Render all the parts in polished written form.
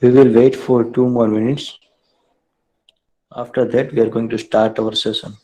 We will wait for 2 more minutes. After that, we are going to start our session.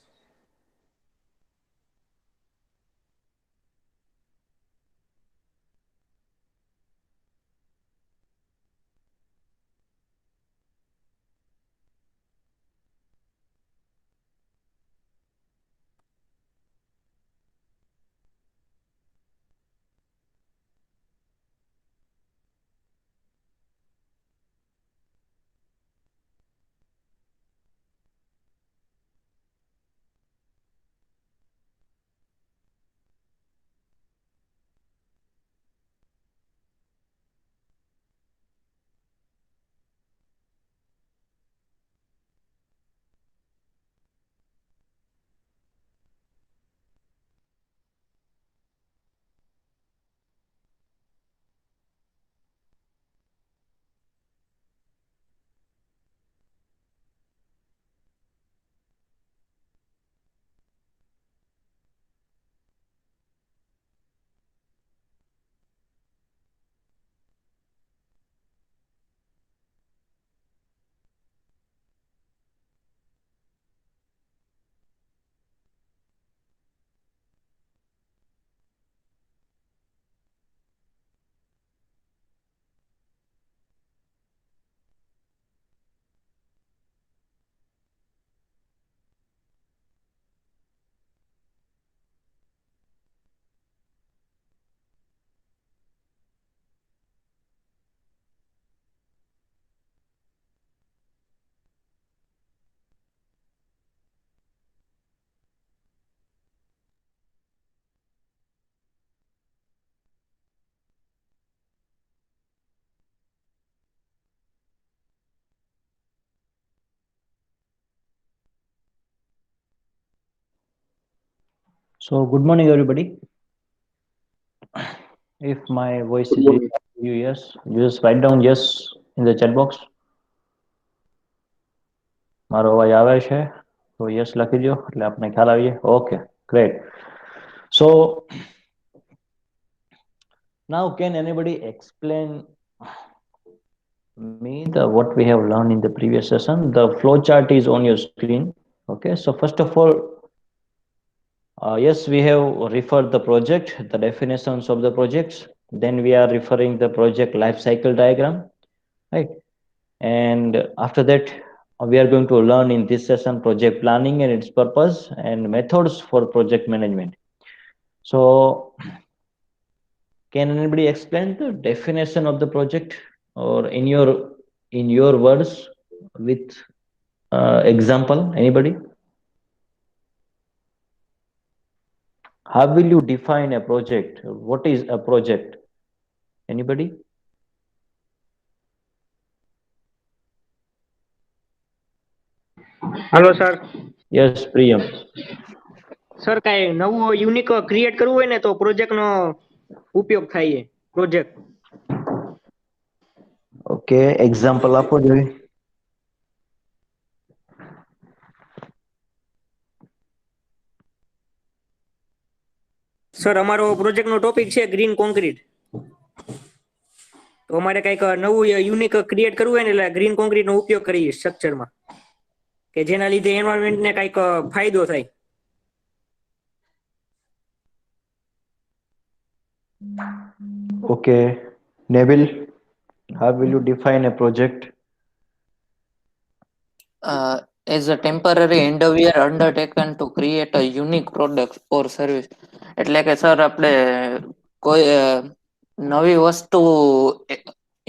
So, good morning, everybody. If my voice is reaching you, yes, you just write down yes in the chat box. મારો અવાજ આવે છે તો yes લખી દો એટલે આપણે ખ્યાલ આવીએ. Okay, great. So now can anybody explain me the what we have learned in the previous session? The flow chart is on your screen. Okay, so first of all, yes, we have referred the project, the definitions of the projects. Then we are referring the project life cycle diagram, right? And after that, we are going to learn in this session project planning and its purpose and methods for project management. So can anybody explain the definition of the project, or in your words, with example? Anybody? How will you define a project? What is a project? Anybody? Hello sir. Yes, Priyam. Sir કાંઈ નવું unique create કરવું હોય ને તો પ્રોજેક્ટનો ઉપયોગ થાય છે. પ્રોજેક્ટ. ઓકે, એક્ઝામ્પલ આપો જોઈએ. સર અમારો પ્રોજેક્ટનો ટોપિક છે ગ્રીન કોન્ક્રીટ. તો અમારે કંઈક નવું યુનિક ક્રિએટ કરવું હોય ને એટલે ગ્રીન કોન્ક્રીટનો ઉપયોગ કરીએ સ્ટ્રક્ચરમાં, કે જેના લીધે એન્વાયરમેન્ટને કંઈક ફાયદો થાય. Okay, Neville, how will you define a project? As a temporary endeavor undertaken to create a unique product or service. એટલે કે સર આપણે કોઈ નવી વસ્તુ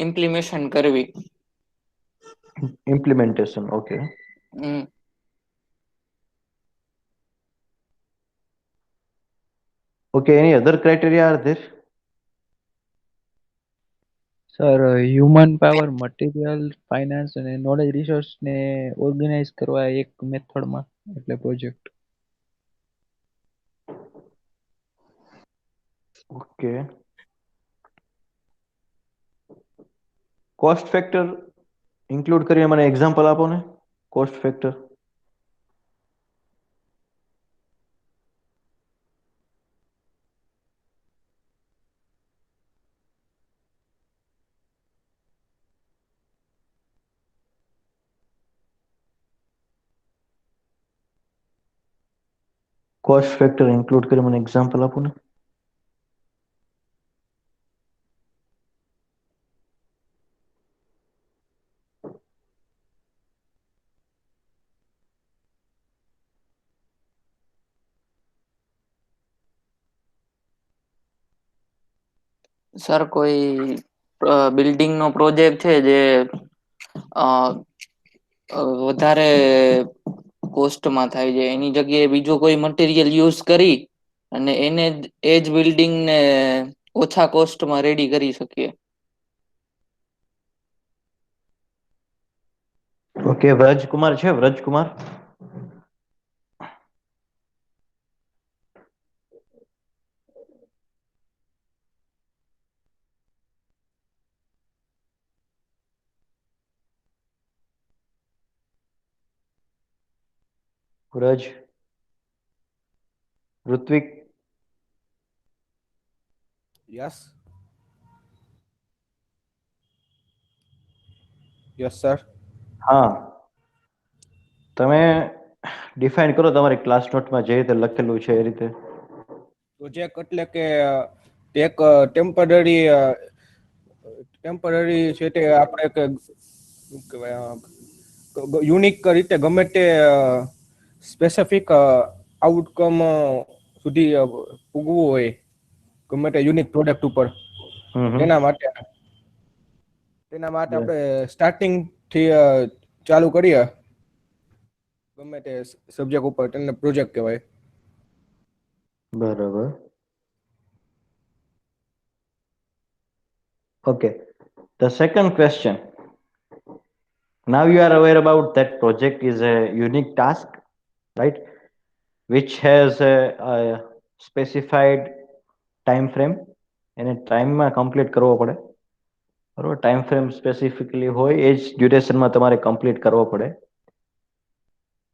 ઇમ્પ્લિમેશન કરવી. Implementation, okay. Okay, any other criteria are there? Sir human power, material, finance અને knowledge resource ને organise કરવા એક મેથડમાં એટલે project. Okay. Cost factor include કરીને મને એક્ઝામ્પલ આપો ને. Cost factor. Cost factor include કરી મને એક્ઝામ્પલ આપો ને. સર કોઈ બિલ્ડિંગ નો પ્રોજેક્ટ છે જે અ, વધારે કોસ્ટમાં થાય છે એની જગ્યાએ બીજું કોઈ મટીરિયલ યુઝ કરી અને એને એ જ બિલ્ડિંગ ને ઓછા કોસ્ટમાં રેડી કરી શકીએ. ઓકે, વ્રજકુમાર છે, વ્રજકુમાર. Vraj, Hrithik. Yes. Yes, sir. હા, તમે ડિફાઇન કરો તમારી ક્લાસ નોટમાં જે રીતે લખેલું છે એ રીતે. પ્રોજેક્ટ એટલે કે એક ટેમ્પરરી છે તે આપણે એક શું કહેવાય યુનિક રીતે ગમે તે સ્પેસિફિક આઉટકમ સુધી પૂગવું હોય ગમે તે યુનિક પ્રોડક્ટ ઉપર હમ. તેના માટે Yeah. આપણે સ્ટાર્ટિંગ થી ચાલુ કરીએ ગમે તે સબ્જેક્ટ ઉપર તેને પ્રોજેક્ટ કહેવાય. બરાબર. Okay. The second question. Now you are aware about that project is a unique task, right? Which has a specified time frame. એને ટાઈમમાં કમ્પ્લીટ કરવો પડે, બરોબર. ટાઈમ ફ્રેમ સ્પેસિફિકલી હોય એ જ ડ્યુરેશનમાં તમારે કમ્પ્લીટ કરવો પડે,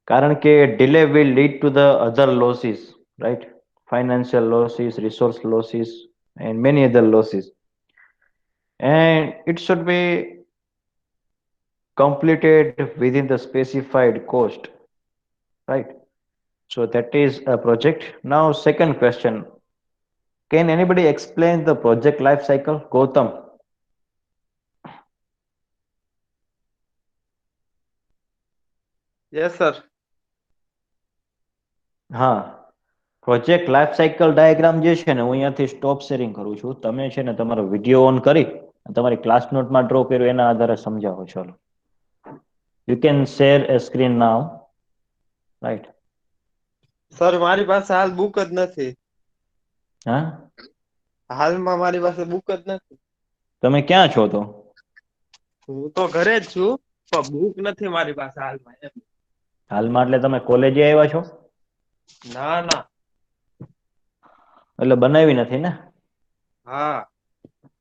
કારણ કે delay will lead to the other losses, right? Financial losses, resource losses and many other losses. And it should be completed within the specified cost, right? So that is a project. Now, second question. Can anybody explain the project life cycle? Gautam. Yes, sir. હા, project life cycle diagram જે છે ને હું અહીંયાથી stop sharing કરું છું. તમે છે ને તમારો વિડીયો ઓન કરી તમારી ક્લાસ નોટમાં ડ્રો કર્યો એના આધારે સમજાવો. ચાલો, you can share A screen now, right? Sir મારી પાસે હાલ બુક જ નથી. હા, હાલમાં મારી પાસે બુક જ નથી. તમે ક્યાં છો તો? હું તો ઘરે જ છું પણ બુક નથી મારી પાસે હાલમાં એમ. હાલમાં એટલે તમે કોલેજે આવ્યા છો? ના ના. એટલે બનાવી નથી ને? હા.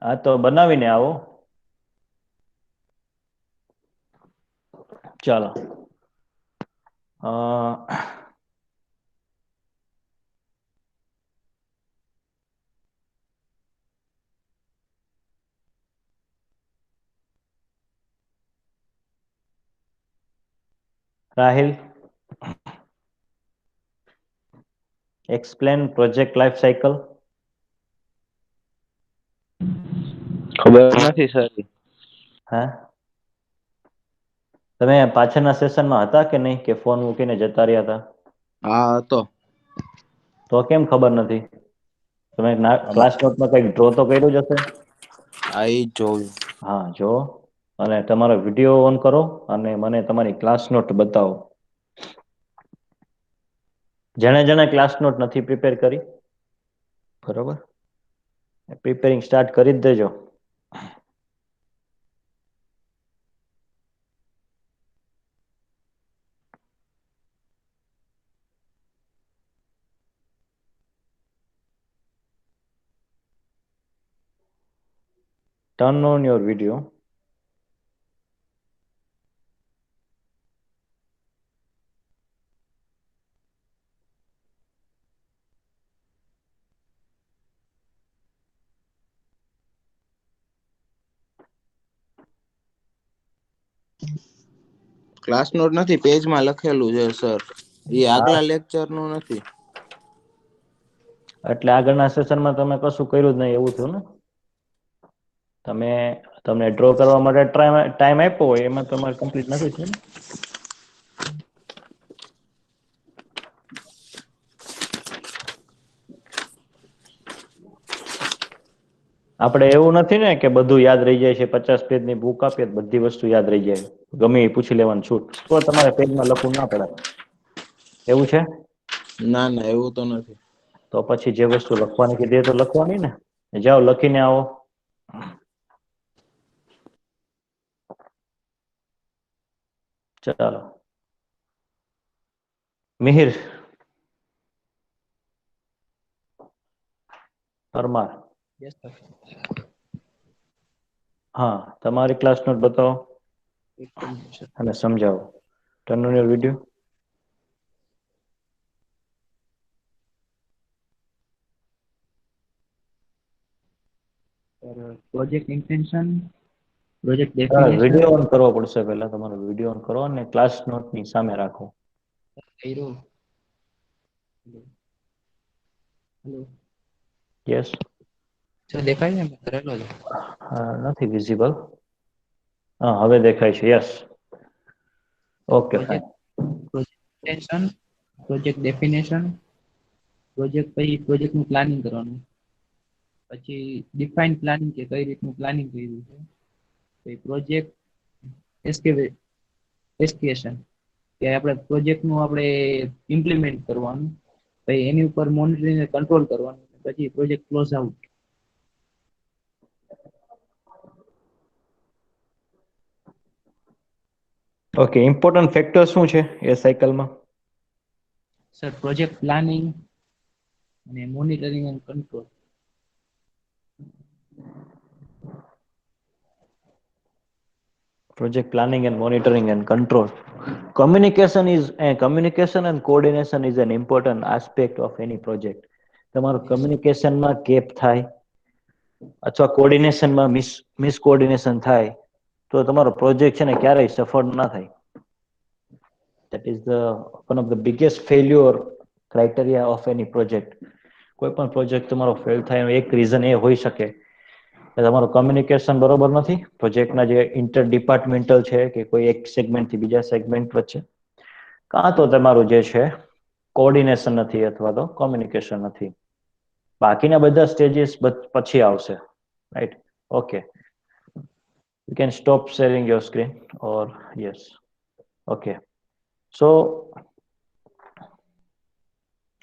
હા, તો બનાવીને આવો. ચાલો. Rahil, explain project life cycle. ખબર નથી સર. હા, તમે પાછળના સેશનમાં હતા કે નહીં, કે ફોન મૂકીને જતા રહ્યા હતા? હા હતો. તો કેમ ખબર નથી? તમે ક્લાસ નોટમાં કંઈક ડ્રો તો કર્યું જ હશે. આ ઈ જ જોયું. હા, જો અને તમારો વિડીયો ઓન કરો અને મને તમારી ક્લાસ નોટ બતાવો. જેણે જેણે ક્લાસ નોટ નથી પ્રિપેર કરી, બરોબર, પ્રિપેરિંગ સ્ટાર્ટ કરી જ દેજો. Turn on your video. Class note નથી, પેજમાં લખેલું છે સર. એ આગલા લેક્ચર નું નથી. એટલે આગળના સેશનમાં તમે કશું કર્યું જ નહીં એવું થયું ને? તમને ડ્રો કરવા માટે ટાઈમ આપ્યો હોય એમાં તમારે કમ્પ્લીટ નથી થયું ને? આપણે એવું નથી ને કે બધું યાદ રહી જાય છે, 50 પેજની બુક આપીએ તો બધી વસ્તુ યાદ રહી જાય, ગમે એ પૂછી લેવાનું છૂટ, તો તમારે પેજમાં લખવું ના પડે. એવું છે? ના ના એવું તો નથી. તો પછી જે વસ્તુ લખવાની કીધી તો લખવાની ને. જાઓ લખીને આવો. ચાલો. Mihir Parmar, Yes, sir. હા, તમારી ક્લાસ નોટ બતાવો એક મિનિટ સર. અને સમજાવો. Turn on your video. Project intention, project definition, video on કરવો પડશે પહેલા. તમારો વિડીયો ઓન કરો અને ક્લાસ નોટની સામે રાખો. કર્યો. Hello yes. સર દેખાય છે? મેં કરેલો છે. નથી વિઝિબલ. હા, હવે દેખાય છે. Yes. Okay fine. Project intention, project definition, project પછી પ્રોજેક્ટનું પ્લાનિંગ કરવાનું, પછી ડિફાઇન પ્લાનિંગ કે કઈ રીતનું પ્લાનિંગ કર્યું છે, પછી પ્રોજેક્ટ એસ્કેશન કે આપણે પ્રોજેક્ટનું આપણે ઇમ્પ્લિમેન્ટ કરવાનું, પછી એની ઉપર મોનિટરિંગ અને કંટ્રોલ કરવાનું, પછી project close out. Okay, important factor શું છે એ સાયકલમાં? સર પ્રોજેક્ટ પ્લાનિંગ અને monitoring and control. Project planning and monitoring and control. Communication and coordination is an important aspect of any project. તમારું કમ્યુનિકેશનમાં ગેપ થાય અથવા કોર્ડિનેશનમાં મિસકોર્ડિનેશન થાય તો તમારો પ્રોજેક્ટ છે ને ક્યારેય સફળ ના થાય. That is the one of the biggest failure criteria of any project. કોઈ પણ પ્રોજેક્ટ તમારો ફેલ થાય એનું એક રીઝન એ હોઈ શકે કે તમારું કમ્યુનિકેશન બરોબર નથી, પ્રોજેક્ટના જે ઇન્ટર ડિપાર્ટમેન્ટલ છે કે કોઈ એક સેગમેન્ટથી બીજા સેગમેન્ટ વચ્ચે, કાં તો તમારું જે છે કોઓર્ડિનેશન નથી અથવા તો કોમ્યુનિકેશન નથી. બાકીના બધા સ્ટેજીસ પછી આવશે, right? Okay, you can stop sharing your screen or yes. Okay, so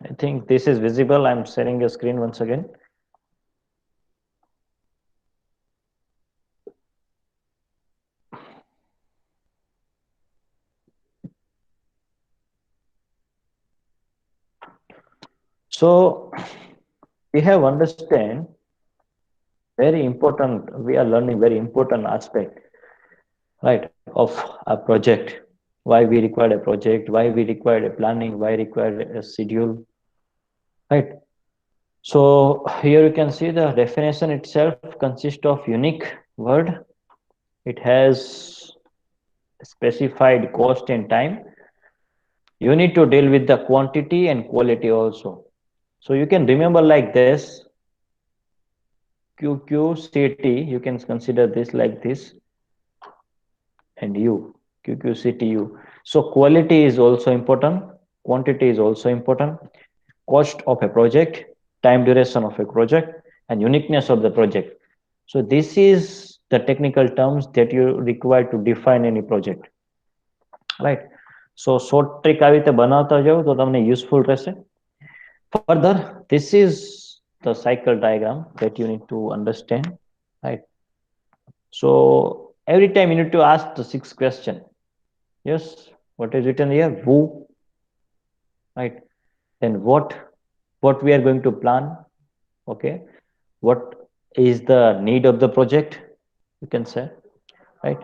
I think this is visible. I'm sharing your screen once again. So we have understand very important, we are learning very important aspect, right, of a project. Why we require a project, why we require a planning, why require a schedule, right? So here you can see the definition itself consists of unique word. It has specified cost and time. You need to deal with the quantity and quality also. So you can remember like this, QQCT, you can consider this like this, and U, QQCTU. So quality is also important, quantity is also important, cost of a project, time duration of a project, and uniqueness of the project. So this is the technical terms that you require to define any project, right? So short trick આવી રીતે બનાવતા જાઓ તો તમને useful રહેશે. Further, this is the cycle diagram that you need to understand, right? So every time you need to ask the 6th question. Yes, what is written here? Who, right? Then what we are going to plan, okay? What is the need of the project, you can say, right?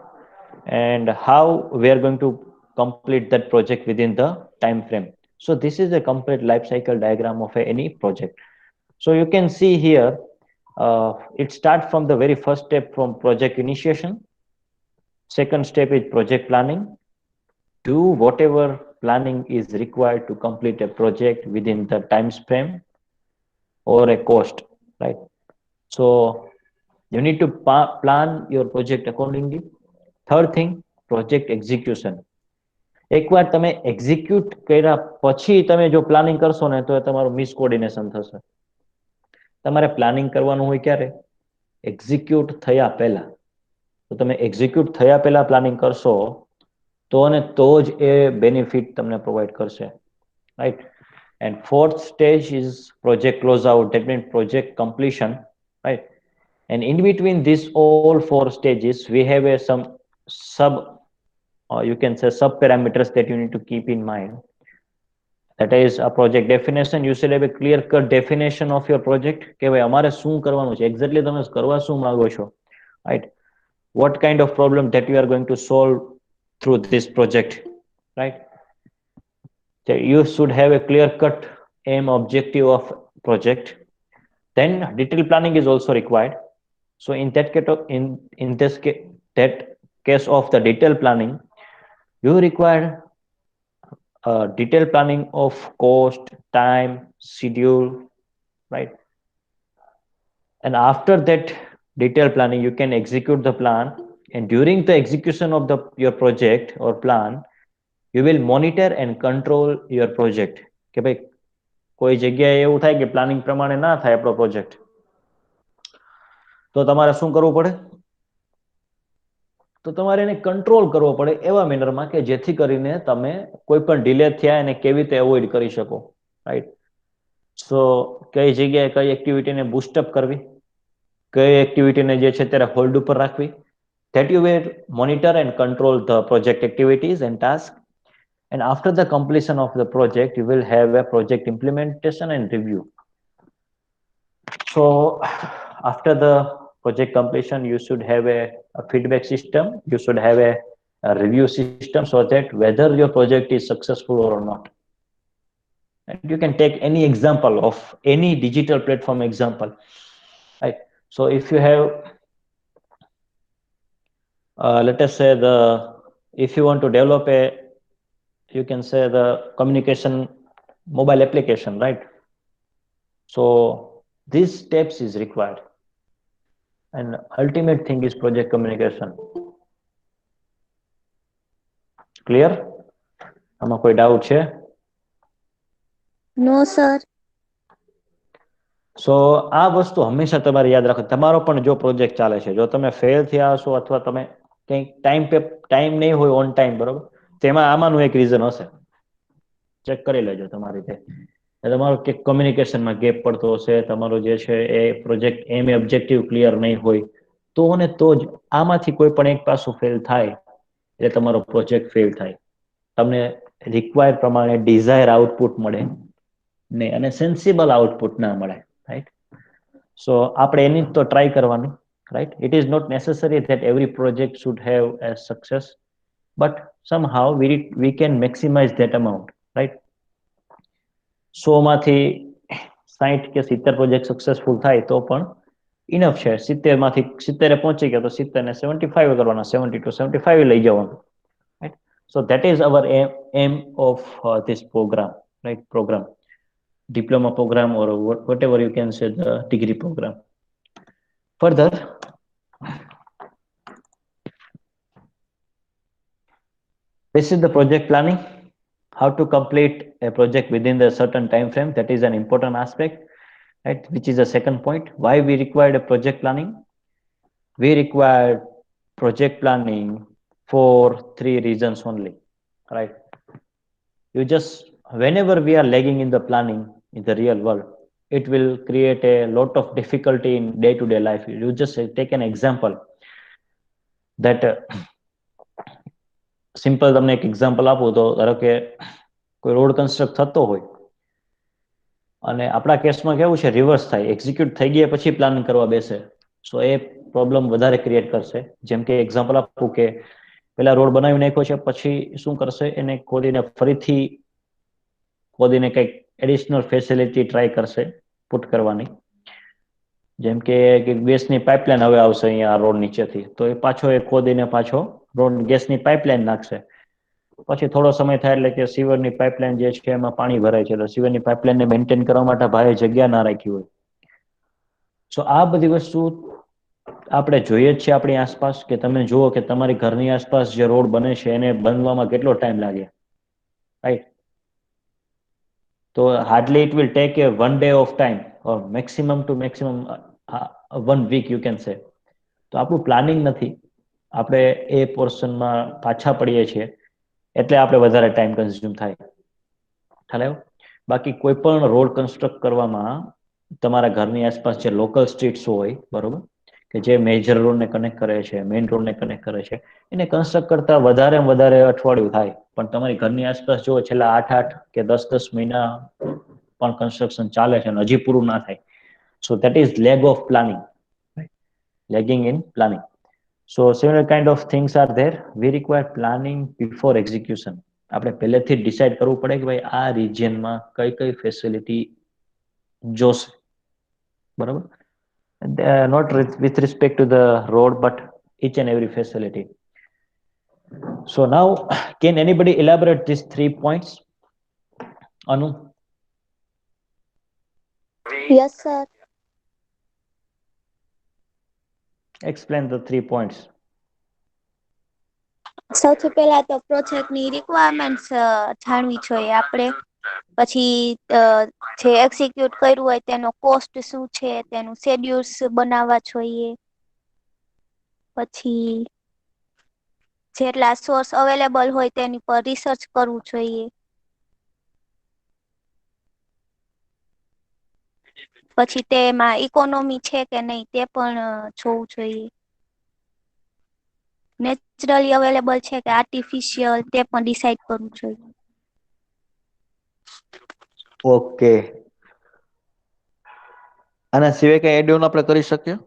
And how we are going to complete that project within the time frame. So this is a complete life cycle diagram of any project. So you can see here, it starts from the very first step from project initiation. Second step is project planning. Do whatever planning is required to complete a project within the time frame. or a cost, right? So you need to plan your project accordingly. Third thing, project execution. એકવાર તમે execute કર્યા પછી તમે જો planning કરશો ને તો તમારું મિસ કોર્ડિનેશન થશે. તમારે પ્લાનિંગ કરવાનું હોય ક્યારે? એક્ઝિક્યુટ થયા પહેલા. તો તમે એક્ઝિક્યુટ થયા પહેલા પ્લાનિંગ કરશો તો અને તો જ એ બેનિફિટ તમને પ્રોવાઈડ કરશે, right? And fourth stage is project closeout, that means project completion, right? And in between these all four stages, we have some sub, you can say sub parameters that you need to keep in mind. That is a project definition. You should have a clear cut definition of your project. કે ભાઈ અમારે શું કરવાનું છે, exactly તમે કરવા શું માંગો છો, right? What kind of problem that you are going to solve through this project, right? You should have a clear cut aim objective of project. Then detailed planning is also required. So in that case, in this case, that case of the detailed planning, you require detailed planning of cost, time, schedule, right? And after that detailed planning, you can execute the plan. And during the execution of your project or plan, you will monitor and control your project. કે ભાઈ કોઈ જગ્યાએ એવું થાય કે planning પ્રમાણે ના થાય આપણો પ્રોજેક્ટ, તો તમારે શું કરવું પડે? તો તમારે એને કંટ્રોલ કરવો પડે એવા મેનરમાં કે જેથી કરીને તમે કોઈ પણ ડિલે થયા એને કેવી રીતે એવોઇડ કરી શકો, રાઈટ? સો કઈ જગ્યાએ કઈ એક્ટિવિટીને બૂસ્ટઅપ કરવી, કઈ એક્ટિવિટીને જે છે ત્યારે હોલ્ડ ઉપર રાખવી, that you will monitor and control the project activities and tasks. And after the completion of the project, you will have a project implementation and review. So after the project completion, you should have a feedback system. You should have a review system so that whether your project is successful or not. And you can take any example of any digital platform example, right? So if you have, let us say if you want to develop you can say the communication mobile application, right? So these steps is required. And ultimate thing is project communication. Clear? આમાં કોઈ doubt છે? No, sir. So આ વસ્તુ હંમેશા તમારે યાદ રાખો. તમારો પણ જો પ્રોજેક્ટ ચાલે છે, જો તમે ફેલ થયા હશો અથવા તમે કંઈક ટાઈમ નહીં હોય ઓન ટાઈમ, બરોબર, તેમાં આમાંનું એક રીઝન હશે. ચેક કરી લેજો તમારી રીતે. તમારો કે કમ્યુનિકેશનમાં ગેપ પડતો હશે, તમારો જે છે એ પ્રોજેક્ટ એમ એ ઓબ્જેક્ટિવ ક્લિયર નહીં હોય, તો ને તો જ આમાંથી કોઈ પણ એક પાસું ફેલ થાય એટલે તમારો પ્રોજેક્ટ ફેલ થાય. તમને રિક્વાયર પ્રમાણે ડિઝાયર આઉટપુટ મળે નહીં અને સેન્સિબલ આઉટપુટ ના મળે, રાઈટ? સો આપણે એની તો ટ્રાય કરવાની, right? It is not necessary that every project should have a success, but somehow we can maximize that amount, right? 100 માંથી 60 કે 70 પ્રોજેક્ટ સક્સેસફુલ થાય તો પણ ઇનફ છે. 70 માંથી 70 પહોંચી ગયા તો 70 ને 75 કરવાના, 70 to 75 લઈ જવાનું, right? So that is our aim of this program, right? Program, diploma program, or whatever you can say, the degree program. Further, this is the project planning. How to complete a project within the certain time frame, that is an important aspect, right? Which is the second point. Why we required a project planning? We required project planning for 3 reasons only, right? You just, whenever we are lagging in the planning in the real world, it will create a lot of difficulty in day-to-day life. You just take an example that simple તમને એક example આપું તો ધારો કે કોઈ road construct થતો હોય અને આપણા કેસમાં કેવું છે, રિવર્સ થાય, એક્ઝિક્યુટ થઈ ગયા પછી પ્લાનિંગ કરવા બેસે, સો એ પ્રોબ્લેમ વધારે ક્રિએટ કરશે. જેમ કે એક્ઝામ્પલ આપું કે પેલા રોડ બનાવી નાખ્યો છે, પછી શું કરશે, એને ખોદીને ફરીથી કંઈક એડિશનલ ફેસિલિટી ટ્રાય કરશે પુટ કરવાની. જેમ કે ગેસની પાઇપલાઇન હવે આવશે અહીંયા રોડ નીચેથી, તો એ પાછો એ ખોદીને પાછો રોડ ગેસની પાઇપલાઇન નાખશે. પછી થોડો સમય થાય એટલે કે સીવરની પાઇપલાઇન જે છે એમાં પાણી ભરાય છે, તો સીવરની પાઇપલાઇનને મેન્ટેન કરવા માટે ભાઈએ જગ્યા ના રાખી હોય, સો આ બધી વસ્તુ આપણે જોઈએ જ છે આપણી આસપાસ, કે તમે જુઓ કે તમારી ઘરની આસપાસ જે રોડ બને છે એને બનવામાં કેટલો ટાઈમ લાગે, રાઈટ? તો hardly it will take a 1 day of time, or maximum to maximum 1 week you can say. તો આપણું પ્લાનિંગ નથી, આપણે એ પોર્શનમાં પાછા પડીએ છીએ, એટલે આપણે વધારે ટાઈમ કન્ઝ્યુમ થાય. ખ્યાલ આવ્યો? બાકી કોઈ પણ રોડ કન્સ્ટ્રક્ટ કરવામાં તમારા ઘરની આસપાસ જે લોકલ સ્ટ્રીટ્સ હોય, બરોબર, કે જે મેજર રોડને કનેક્ટ કરે છે, મેઇન રોડને કનેક્ટ કરે છે, એને કન્સ્ટ્રક્ટ કરતા વધારે અઠવાડિયું થાય, પણ તમારી ઘરની આસપાસ જો છેલ્લા 8 કે 10 મહિના પણ કન્સ્ટ્રક્શન ચાલે છે અને હજી પૂરું ના થાય. So that is lag of planning, lagging in planning. So similar kind of things are there. We require planning before execution. આપણે પહેલેથી ડિસાઇડ કરવું પડે કે ભાઈ આ રિજિયનમાં કઈ કઈ ફેસિલિટી જોશે, બરાબર? Not with respect to the road, but each and every facility. So now, can anybody elaborate these 3 points? Anu? Yes, sir. Explain the 3 points. સૌથી પહેલા તો પ્રોજેક્ટની રિક્વાયરમેન્ટ્સ જાણવી જોઈએ આપણે. પછી જે એક્ઝિક્યુટ કર્યું હોય તેનો કોસ્ટ શું છે, તેનું શેડ્યુલ્સ બનાવવા જોઈએ. પછી જેટલા સોર્સ અવેલેબલ હોય તેની પર રિસર્ચ કરવું જોઈએ. પછી તેમાં ઇકોનોમી છે કે નહીં તે પણ જોવું જોઈએ. નેચરલી અવેલેબલ છે કે આર્ટિફિશિયલ તે પણ ડિસાઇડ કરવું જોઈએ. ઓકે, આના સિવાય કઈ એડ ઓન આપણે કરી શકીએ?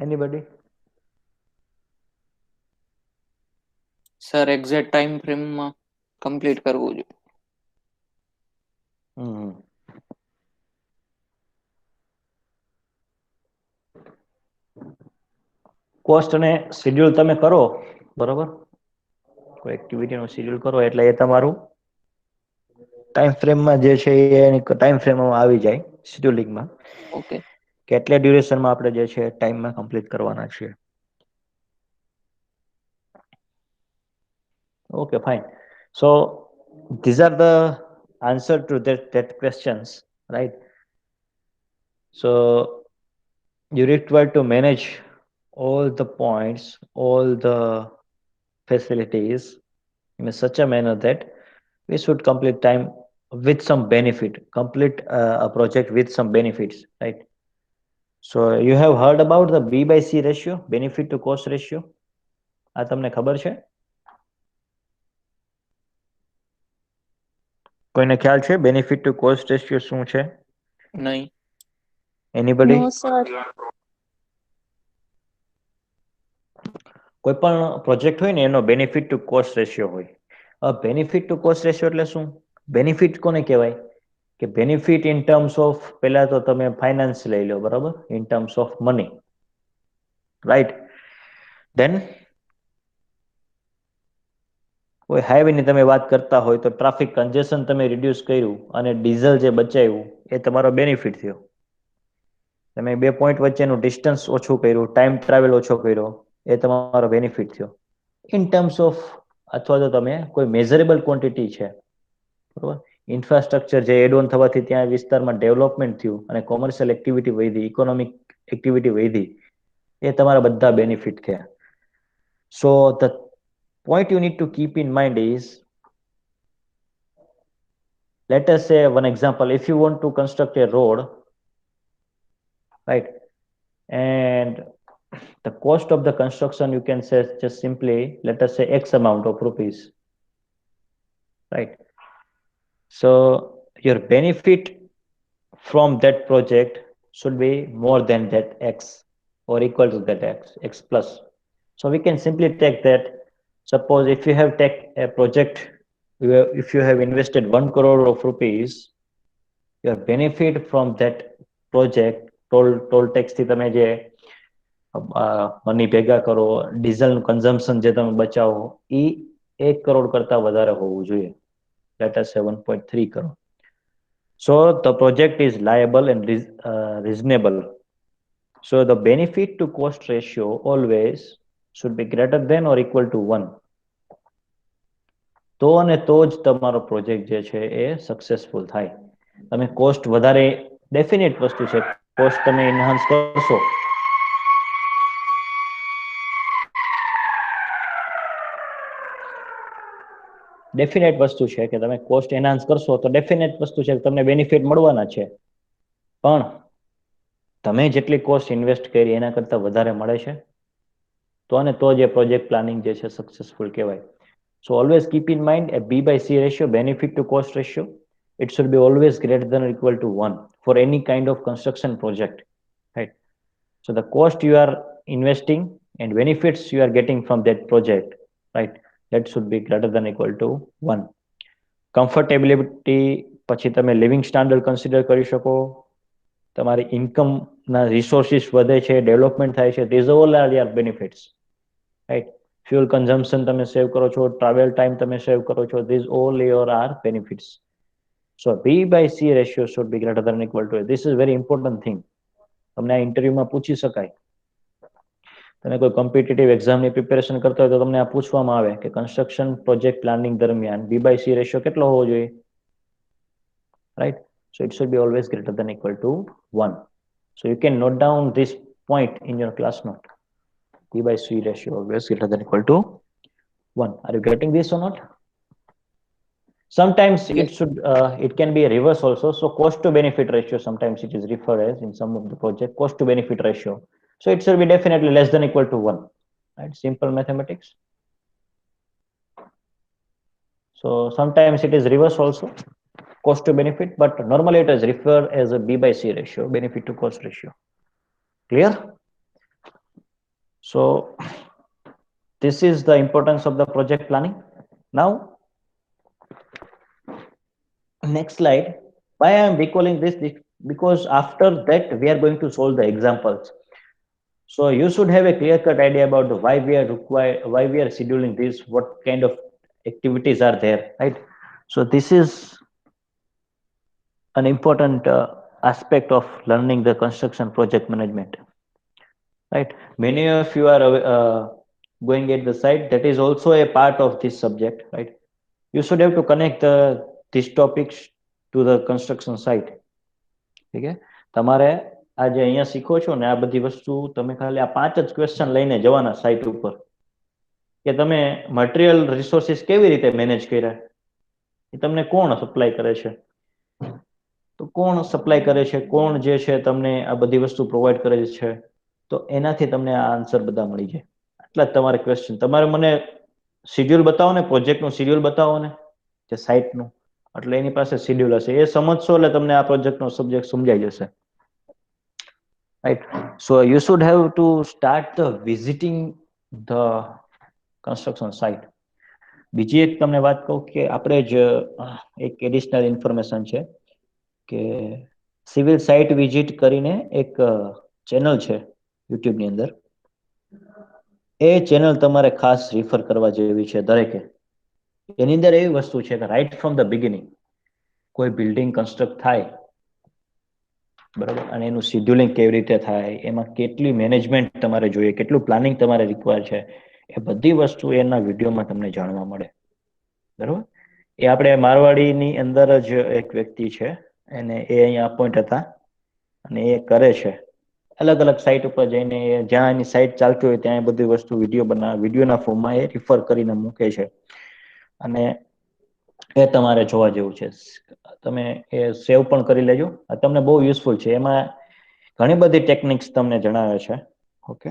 Anybody? સર એક્ઝેક્ટ ટાઈમ ફ્રેમમાં કમ્પ્લીટ કરવું જોઈએ. કોસ્ટ અને શેડ્યુલ તમે કરો, બરોબર, કોઈ એક્ટિવિટીનું શેડ્યુલ કરો એટલે એ તમારું ટાઈમ ફ્રેમમાં જે છે એ ટાઈમ ફ્રેમમાં આવી જાય, શેડ્યુલિંગમાં, ઓકે. કે એટલા ડ્યુરેશનમાં આપણે જે છે ટાઈમમાં કમ્પ્લીટ કરવાના છે. Okay, fine. So these are the answer to that questions, right? So you require to manage all the points, all the facilities in such a manner that we should complete time with some benefit, complete a project with some benefits, right? So you have heard about the B by C ratio, benefit to cost ratio. આ તમને ખબર છે? કોઈને ખ્યાલ છે benefit to cost ratio શું છે? નહીં. એનીબડી? નો સર. કોઈ પણ પ્રોજેક્ટ હોય ને એનો બેનિફિટ ટુ કોસ્ટ રેશિયો હોય. બેનિફિટ ટુ કોસ્ટ રેશિયો એટલે શું? બેનિફિટ કોને કહેવાય? કે બેનિફિટ ઇન ટર્મ્સ ઓફ, પહેલા તો તમે ફાઇનાન્સ લઈ લો, બરાબર, in terms of money, right? Then કોઈ હાઈવેની તમે વાત કરતા હોય તો ટ્રાફિક કન્જેશન તમે રિડ્યુસ કર્યું અને ડીઝલ જે બચાવ્યું એ તમારો બેનિફિટ થયો. તમે 2 પોઈન્ટ વચ્ચેનું ડિસ્ટન્સ ઓછું કર્યું, ટાઈમ ટ્રાવેલ ઓછો કર્યો, એ તમારો બેનિફિટ થયો ઇન ટર્મ્સ ઓફ. અથવા તો તમે કોઈ મેઝરેબલ ક્વોન્ટિટી છે, બરોબર, ઇન્ફ્રાસ્ટ્રક્ચર જે એડ ઓન થવાથી ત્યાં વિસ્તારમાં ડેવલપમેન્ટ થયું અને કોમર્શિયલ એક્ટિવિટી વધી, ઇકોનોમિક એક્ટિવિટી વધી, એ તમારા બધા બેનિફિટ થયા. સો the point you need to keep in mind is, let us say one example, if you want to construct a road, right, and the cost of the construction, you can say just simply, let us say X amount of rupees, right? So your benefit from that project should be more than that X or equal to that X plus. So we can simply take that. Suppose if you have take a project, if you have invested 1 crore of rupees your benefit from that project, toll tax થી તમે જે money ભેગા કરો, ડીઝલનું consumption જે તમે બચાવો, એ 1 કરોડ કરતા વધારે હોવું જોઈએ. લેટ અસ સે 1.3 crore. So the project is liable and reasonable. So the benefit to cost ratio always should be greater than or equal to 1. તો અને તો જ તમારો પ્રોજેક્ટ જે છે એ સક્સેસફુલ થાય. તમે કોસ્ટ વધારે, ડેફિનેટ વસ્તુ છે, કોસ્ટ તમે એન્હાન્સ કરશો ડેફિનેટ વસ્તુ છે કે તમે કોસ્ટ એન્હાન્સ કરશો તો ડેફિનેટ વસ્તુ છે કે તમને બેનિફિટ મળવાના છે. પણ તમે જેટલી કોસ્ટ ઇન્વેસ્ટ કરી એના કરતા વધારે મળે છે તો અને તો જ એ પ્રોજેક્ટ પ્લાનિંગ જે છે સક્સેસફુલ કહેવાય. So always keep in mind a B by C ratio, benefit to cost ratio. It should be always greater than or equal to 1 for any kind of construction project, right? So the cost you are investing and benefits you are getting from that project, right? That should be greater than or equal to 1. Comfortability, પછી તમે living standard consider કરી શકો, તમારી ઇન્કમના resources વધે છે, development થાય છે, this all are year benefits, right? Fuel consumption તમે સેવ કરો છો, ટ્રાવેલ ટાઈમ તમે સેવ કરો છો, these all your are benefits. So B by C ratio should be greater than or equal to 8. This is very important thing. તમને આ ઇન્ટરવ્યુમાં પૂછી શકાય. તમે કોઈ કોમ્પિટિટિવ એક્ઝામની પ્રિપેરેશન કરતા હોય તો તમને આ પૂછવામાં આવે કે કન્સ્ટ્રક્શન પ્રોજેક્ટ પ્લાનિંગ દરમિયાન B by C રેશિયો કેટલો હોવો જોઈએ, right? So it should be always greater than or equal to 1. So you can note down this point in your class note. B by C ratio always greater than or equal to 1. Are you getting this or not? Sometimes it can be a reverse also. So cost to benefit ratio, sometimes it is referred as in some of the project, cost to benefit ratio. So it should be definitely less than or equal to 1, right? Simple mathematics. So sometimes it is reverse also, cost to benefit, but normally it is referred as a B by C ratio, benefit to cost ratio. Clear? So this is the importance of the project planning. Now, next slide. Why I am recalling this? Because after that we are going to solve the examples. So you should have a clear-cut idea about why we are scheduling this, what kind of activities are there, right? So this is an important aspect of learning the construction project management, right? Many of you are going at the site, that is also a part of this subject, right? You should have to connect these topics to the construction site. Okay, તમારે આ જે અહીંયા શીખો છો ને આ બધી વસ્તુ તમે ખાલી આ 5 જ ક્વેશ્ચન લઈને જવાના સાઇટ ઉપર કે તમે મટીરિયલ રિસોર્સિસ કેવી રીતે મેનેજ કર્યા, એ તમને કોણ સપ્લાય કરે છે, તો કોણ સપ્લાય કરે છે, કોણ જે છે તમને આ બધી વસ્તુ પ્રોવાઈડ કરે છે, તો એનાથી તમને આ આન્સર બધા મળી જાય. આટલા જ તમારે ક્વેશ્ચન. તમારે મને શેડ્યુલ બતાવો ને, પ્રોજેક્ટનું શેડ્યુલ બતાવો ને, જે સાઇટનું, એટલે એની પાસે શેડ્યુલ હશે, એ સમજશો એટલે તમને આ પ્રોજેક્ટનો સબ્જેક્ટ સમજાઈ જશે, right? So you should have to start the visiting the construction site. બીજી એક તમને વાત કહું કે આપણે જ એક એડિશનલ ઇન્ફોર્મેશન છે કે સિવિલ સાઇટ વિઝિટ કરીને એક ચેનલ છે યુટ્યુબની અંદર, એ ચેનલ તમારે ખાસ રિફર કરવા જેવી છે દરેકે. એની અંદર એવી વસ્તુ છે કે રાઈટ ફ્રોમ ધ બિગિનિંગ કોઈ બિલ્ડિંગ કન્સ્ટ્રક્ટ થાય, બરાબર, અને એનું શેડ્યુલિંગ કેવી રીતે થાય, એમાં કેટલી મેનેજમેન્ટ તમારે જોઈએ, કેટલું પ્લાનિંગ તમારે રિક્વાયર છે, એ બધી વસ્તુ એના વિડીયોમાં તમને જાણવા મળે, બરાબર. એ આપણે મારવાડીની અંદર જ એક વ્યક્તિ છે, અને એ અહીંયા અપોઇન્ટ હતા અને એ કરે છે અલગ અલગ સાઇટ ઉપર જઈને, જ્યાં એની સાઇટ ચાલતી હોય ત્યાં બધી વસ્તુ વિડીયોના ફોર્મમાં એ રિફર કરીને મૂકે છે, અને એ તમારે જોવા જેવું છે. તમે એ સેવ પણ કરી લેજો, તમને બહુ યુઝફુલ છે. એમાં ઘણી બધી ટેકનિક્સ તમને જણાવે છે, ઓકે,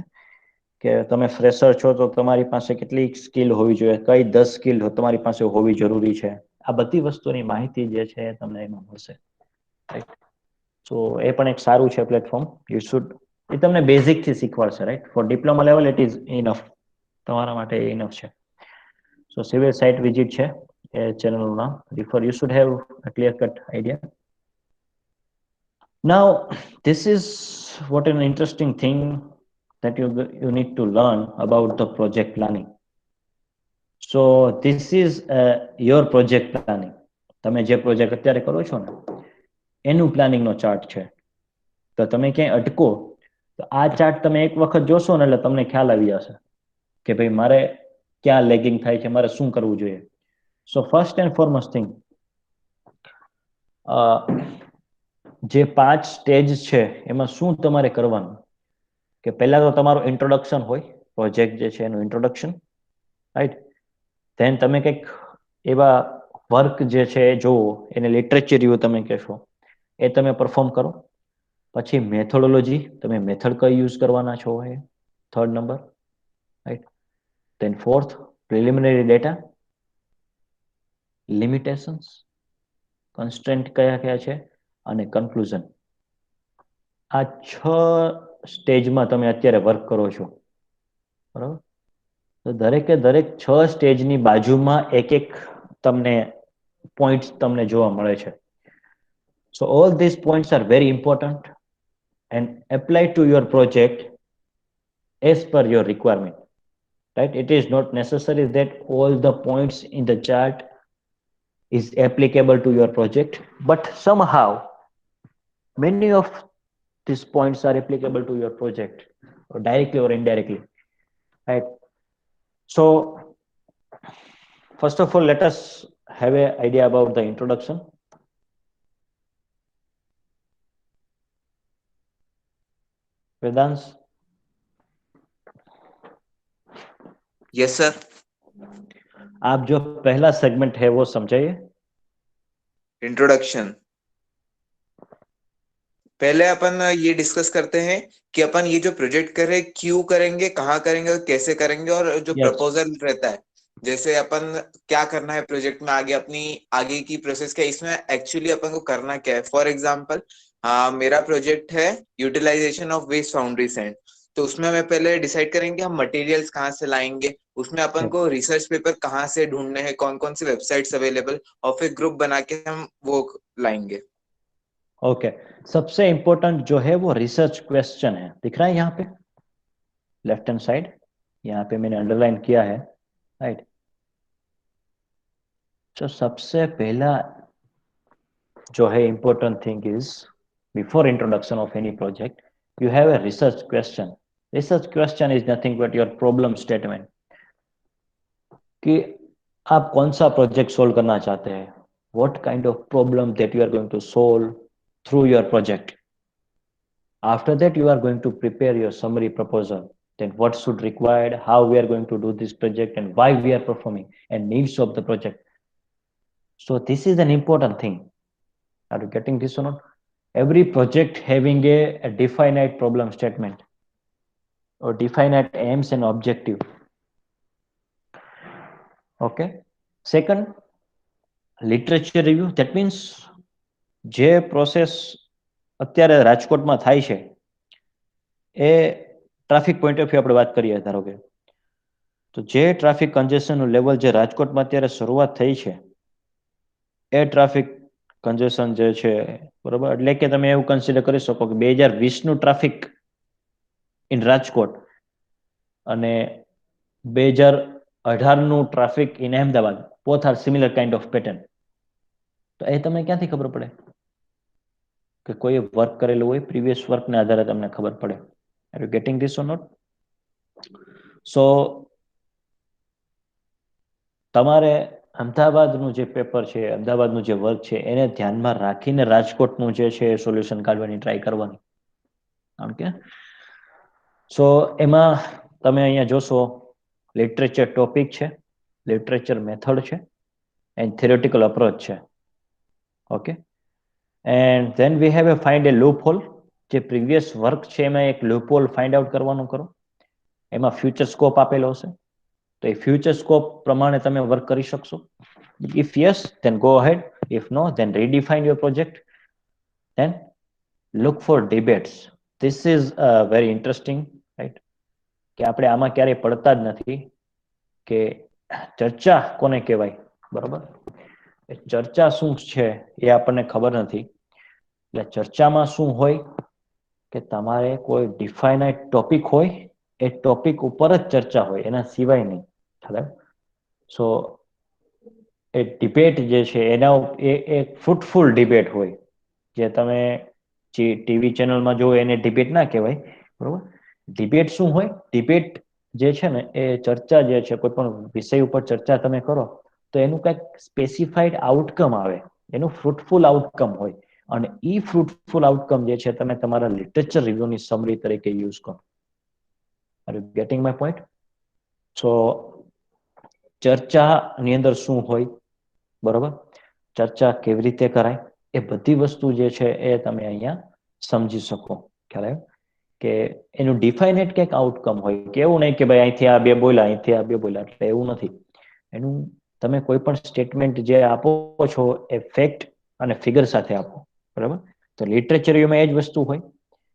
કે તમે ફ્રેશર છો તો તમારી પાસે કેટલી સ્કિલ હોવી જોઈએ, કઈ 10 સ્કિલ તમારી પાસે હોવી જરૂરી છે, આ બધી વસ્તુની માહિતી જે છે તમને એમાં મળશે, રાઈટ? સો એ પણ એક સારું છે પ્લેટફોર્મ. યુ શુડ, એ તમને બેઝિકથી શીખવાડશે, right? For diploma level it is enough, તમારા માટે ઇનફ છે. સો સિવિલ સાઇટ વિઝિટ છે એ ચેનલનું નામ, refer, you should have a clear cut idea. Now, this is what an interesting thing that you need to learn about the project planning. So this is your project planning. તમે જે project અત્યારે કરો છો ને એનું planning નો chart છે. તો તમે ક્યાંય અટકો તો આ ચાર્ટ તમે એક વખત જોશો ને એટલે તમને ખ્યાલ આવી જશે કે ભાઈ મારે ક્યાં લેગિંગ થાય છે, મારે શું કરવું જોઈએ. So first and foremost thing, જે 5 સ્ટેજ છે એમાં શું તમારે કરવાનું કે પહેલા તો તમારું ઇન્ટ્રોડક્શન હોય, પ્રોજેક્ટ જે છે એનું ઇન્ટ્રોડક્શન, રાઈટ. ધેન તમે કંઈક એવા વર્ક જે છે એ જોવો, એને લિટરેચર રિવ્યુ તમે કહેશો, એ તમે પરફોર્મ કરો. પછી મેથોડોલોજી, તમે મેથડ કઈ યુઝ કરવાના છો એ 3rd number, right. Then 4th preliminary data, limitations, constraint કયા કયા છે, અને કન્ક્લુઝન. આ 6 સ્ટેજમાં તમે અત્યારે વર્ક કરો છો, બરાબર. તો દરેકે દરેક 6 સ્ટેજની બાજુમાં એક એક તમને પોઈન્ટ્સ તમને જોવા મળે છે. So all these points are very important and apply to your project as per your requirement, right? It is not necessary that all the points in the chart is applicable to your project, but somehow many of these points are applicable to your project, or directly or indirectly, right? So first of all, let us have an idea about the introduction. Vedansh. Yes sir. आप जो पहला segment है वो समझाइए. Introduction. पहले अपन ये discuss करते हैं कि अपन ये जो प्रोजेक्ट कर रहे हैं क्यों करेंगे, कहाँ करेंगे और कैसे करेंगे, और जो Yes. प्रपोजल रहता है, जैसे अपन क्या करना है प्रोजेक्ट में, आगे अपनी आगे की प्रोसेस क्या है, इसमें एक्चुअली अपन को करना क्या है. फॉर एग्जांपल, मेरा प्रोजेक्ट है utilization of waste foundry sand. तो उसमें हमें पहले डिसाइड करेंगे हम मटेरियल्स कहाँ से लाएंगे, उसमें अपन को रिसर्च पेपर कहाँ से ढूंढने हैं, कौन कौन सी वेबसाइट्स अवेलेबल, और फिर ग्रुप बना के हम वो लाएंगे. ओके. सबसे इंपॉर्टेंट जो है वो रिसर्च क्वेश्चन है. दिख रहा है यहाँ पे लेफ्ट हैंड साइड, यहाँ पे मैंने अंडरलाइन किया है, राइट. तो सबसे पहला जो है important thing is before introduction of any project you have a research question. Research question is nothing but your problem statement कि आप कौन सा प्रोजेक्ट सोल्व करना चाहते हैं, what kind of problem that you are going to solve through your project. After that you are going to prepare your summary proposal, then what should required, how we are going to do this project, and why we are performing, and needs of the project. So this is an important thing. Are you getting this or not? Every project having a definite problem statement or definite aims and objective. Okay. Second, literature review. That means જે process અત્યારે રાજકોટમાં થાય છે એ traffic point of view આપણે વાત કરીએ ધારો કે, તો જે ટ્રાફિક કન્જેશનનું લેવલ જે રાજકોટમાં અત્યારે શરૂઆત થઈ છે એ ટ્રાફિક કન્જેશન જે છે, બરોબર, એટલે કે તમે એવું કન્સિડર કરી શકો કે 2020નું ટ્રાફિક ઇન રાજકોટ અને 2018નું traffic in Ahmedabad, both are similar kind of pattern. તો એ તમને ક્યાંથી ખબર પડે કે કોઈ વર્ક કરેલું હોય, પ્રીવિયસ વર્કના આધારે તમને ખબર પડે. Are you getting this or not? So તમારે અમદાવાદનું જે પેપર છે, અમદાવાદનું જે વર્ક છે, એને ધ્યાનમાં રાખીને રાજકોટનું જે છે એ સોલ્યુશન કાઢવાની ટ્રાય કરવાની. ઓકે. સો એમાં તમે અહીંયા જોશો લિટરેચર ટોપિક છે, લિટરેચર મેથડ છે, એન્ડ થિયોરેટિકલ અપ્રોચ છે. Okay. And then we have a find a loophole. જે પ્રીવિયસ વર્ક છે એમાં એક લૂપ હોલ ફાઇન્ડ આઉટ કરવાનું કરો. એમાં ફ્યુચર સ્કોપ આપેલો હશે, તો એ ફ્યુચર સ્કોપ પ્રમાણે તમે વર્ક કરી શકશો. If yes, then go ahead. If no, then redefine your project. Then look for debates. This is very interesting, right? કે આપણે આમાં ક્યારેય પડતા જ નથી કે ચર્ચા કોને કહેવાય, બરાબર? ચર્ચા શું છે એ આપણને ખબર નથી. એટલે ચર્ચામાં શું હોય કે તમારે કોઈ ડિફાઇનાઇટ ટોપિક હોય, એ ટોપિક ઉપર જ ચર્ચા હોય, એના સિવાય નહીં. ખ્યાલ? સો એ ડિબેટ જે છે એના એ ફ્રૂટફુલ ડિબેટ હોય. જે તમે જે ટીવી ચેનલમાં જો એને ડિબેટ ના કહેવાય, બરોબર? ડિબેટ શું હોય? ડિબેટ જે છે ને એ ચર્ચા જે છે, કોઈ પણ વિષય ઉપર ચર્ચા તમે કરો તો એનું કંઈક સ્પેસિફાઈડ આઉટકમ આવે, એનું ફ્રૂટફુલ આઉટકમ હોય. અને ઈ ફ્રૂટફુલ આઉટકમ જે છે તમે તમારા લિટરેચર રિવ્યુની સમરી તરીકે યુઝ કરો. Are you getting my point? So ચર્ચાની અંદર શું હોય, બરોબર? ચર્ચા કેવી રીતે કરાય, એ બધી વસ્તુ જે છે એ તમે અહીંયા સમજી શકો. ખ્યાલ આવ્યો? કે એનું ડિફાઇનેટ કંઈક આઉટકમ હોય, કે એવું નહીં કે ભાઈ અહીંથી આ બે બોલ્યા, અહીંથી આ બે બોલ્યા, એટલે એવું નથી. એનું તમે કોઈ પણ સ્ટેટમેન્ટ જે આપો છો એ ફેક્ટ અને ફિગર સાથે આપો, બરાબર? તો લિટરેચરમાં એ જ વસ્તુ હોય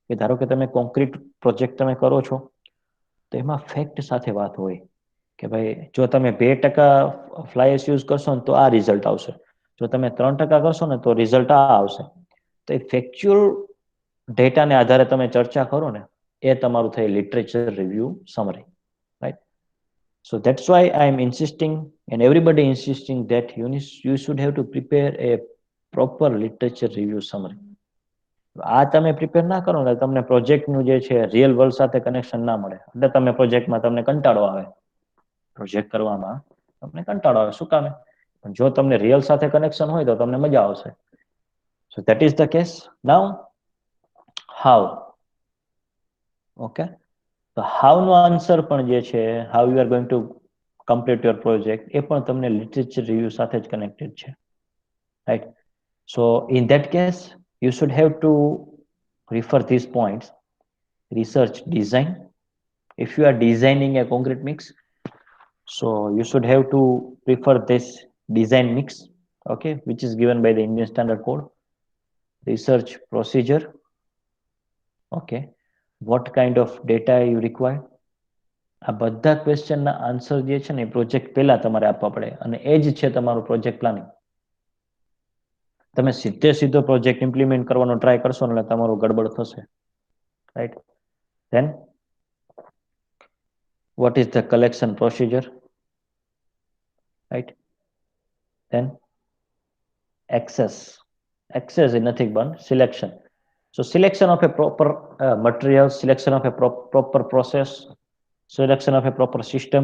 કે ધારો કે તમે કોન્ક્રીટ પ્રોજેક્ટ તમે કરો છો, તો એમાં ફેક્ટ સાથે વાત હોય કે ભાઈ જો તમે 2% ફ્લાયર્સ યુઝ કરશો ને તો આ રિઝલ્ટ આવશે, જો તમે 3% કરશો ને તો રિઝલ્ટ આ આવશે. તો એ ફેક્ચ્યુઅલ ડેટાને આધારે તમે ચર્ચા કરો ને, એ તમારું થાય literature review summary, right? So that's why I'm insisting, and everybody insisting, that you should have to prepare a proper literature review summary. આ તમે પ્રિપેર ના કરો ને તમને પ્રોજેક્ટનું જે છે રિયલ વર્લ્ડ સાથે કનેક્શન ના મળે, એટલે તમે પ્રોજેક્ટમાં તમને કંટાળો આવે, પ્રોજેક્ટ કરવામાં તમને કંટાળો આવે. શું કામે? પણ જો તમને રિયલ સાથે કનેક્શન હોય તો તમને મજા આવશે. So that is the case. Now how? Okay, તો how નો આન્સર પણ જે છે, how you are going to complete your project, એ પણ તમને લિટરેચર રિવ્યુ સાથે જ કનેક્ટેડ છે, right? So in that case you should have to refer these points. Research design. If you are designing a concrete mix, so you should have to prefer this design mix, okay, which is given by the Indian Standard Code. Research procedure, okay, what kind of data you require. આ બધા ક્વેશ્ચનના answer જે છે ને એ project પહેલા તમારે આપવા પડે, અને એ જ છે તમારું પ્રોજેક્ટ પ્લાનિંગ. તમે સીધો પ્રોજેક્ટ ઇમ્પ્લિમેન્ટ કરવાનો ટ્રાય કરશો ને એટલે તમારું ગડબડ થશે, right? Then what is the collection procedure, right? Then access is nothing but selection. So selection of a proper material, selection of a proper process, selection of a proper system,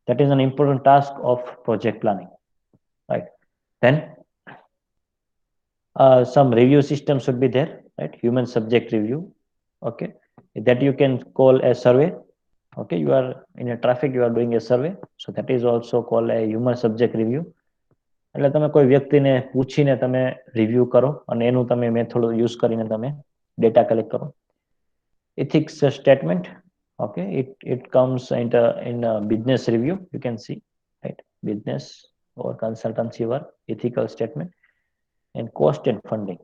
that is an important task of project planning, right? Then some review system should be there, right? Human subject review, okay, that you can call a survey. Okay, you are in a traffic, you are doing a survey, so that is also called a human subject review. એટલે તમે કોઈ વ્યક્તિને પૂછીને તમે review કરો અને એનું તમે મેથડ યુઝ કરીને તમે ડેટા કલેક્ટ કરો. Ethics statement, okay, it comes in a business review, you can see, right? Business or consultancy work, ethical statement, and cost and funding.